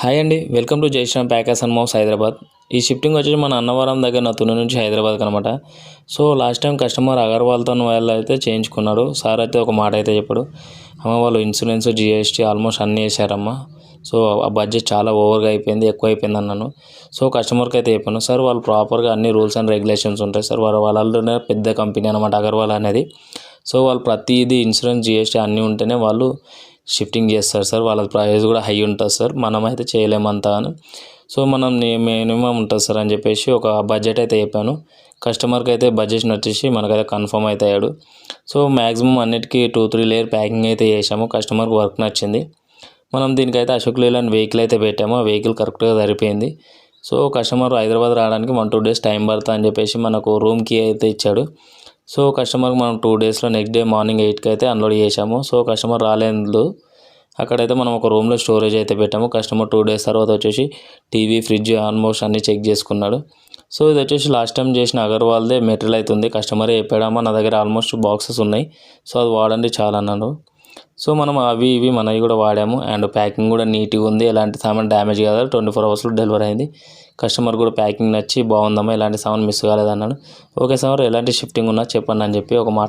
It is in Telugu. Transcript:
హాయ్ అండి. వెల్కమ్ టు జై శ్రీరామ్ ప్యాకేజ్ అండ్ మోస్ హైదరాబాద్. ఈ షిఫ్టింగ్ వచ్చేసి మన అన్నవరం దగ్గర తుని నుంచి హైదరాబాద్కి అనమాట. సో లాస్ట్ టైం కస్టమర్ అగర్వాల్తో అయితే చేయించుకున్నాడు. సార్ అయితే ఒక మాట అయితే చెప్పాడు, అమ్మ వాళ్ళు ఇన్సూరెన్స్ జిఎస్టీ ఆల్మోస్ట్ అన్నీ వేసారమ్మా. సో ఆ బడ్జెట్ చాలా ఓవర్గా అయిపోయింది, ఎక్కువ అయిపోయింది అన్నాను. సో కస్టమర్కి అయితే చెప్పాను, సార్ వాళ్ళు ప్రాపర్గా అన్ని రూల్స్ అండ్ రెగ్యులేషన్స్ ఉంటాయి సార్. వాళ్ళనే పెద్ద కంపెనీ అనమాట అగర్వాల్ అనేది. సో వాళ్ళు ప్రతిదీ ఇన్సూరెన్స్ జిఎస్టీ అన్నీ ఉంటేనే వాళ్ళు షిఫ్టింగ్ చేస్తారు సార్. వాళ్ళ ప్రైస్ కూడా హై ఉంటుంది సార్, మనమైతే చేయలేమంతా అని. సో మనం మినిమం ఉంటుంది సార్ అని చెప్పేసి ఒక బడ్జెట్ అయితే చెప్పాను. కస్టమర్కి అయితే బడ్జెట్ నచ్చేసి మనకైతే కన్ఫర్మ్ అయితే అయ్యాడు. సో మ్యాక్సిమం అన్నిటికీ 2-3 లేయర్ ప్యాకింగ్ అయితే చేసాము. కస్టమర్కి వర్క్ నచ్చింది. మనం దీనికైతే అశోక్ లేలాండ్ వెహికల్ అయితే పెట్టాము. ఆ వెహికల్ కరెక్ట్గా సరిపోయింది. సో కస్టమర్ హైదరాబాద్ రావడానికి 1-2 డేస్ టైం పడుతుంది అని చెప్పేసి మనకు రూమ్ కీ అయితే ఇచ్చాడు. సో కస్టమర్కి మనం 2 డేస్లో నెక్స్ట్ డే మార్నింగ్ 8కి అయితే అన్లోడ్ చేసాము. సో కస్టమర్ రాలేదు, అక్కడైతే మనం ఒక రూమ్లో స్టోరేజ్ అయితే పెట్టాము. కస్టమర్ 2 డేస్ తర్వాత వచ్చేసి టీవీ, ఫ్రిడ్జ్ ఆల్మోస్ట్ అన్నీ చెక్ చేసుకున్నాడు. సో ఇది వచ్చేసి లాస్ట్ టైం చేసిన అగర్వాల్దే మెటీరియల్ అవుతుంది. కస్టమరే చెప్పాడమ్మా నా దగ్గర ఆల్మోస్ట్ బాక్సెస్ ఉన్నాయి, సో అది వాడండి చాలా అన్నాడు. సో మనం అవి ఇవి మనవి కూడా వాడాము. అండ్ ప్యాకింగ్ కూడా నీట్గా ఉంది, ఎలాంటి సామాన్ డ్యామేజ్ కాదు. 24 అవర్స్లో డెలివరీ అయింది. కస్టమర్ కూడా ప్యాకింగ్ నచ్చి బాగుందమ్మా, ఎలాంటి సామాన్ మిస్ కాలేదన్నాడు. ఓకే సార్, ఎలాంటి షిఫ్టింగ్ ఉన్నా చెప్పండి అని చెప్పి ఒక మాట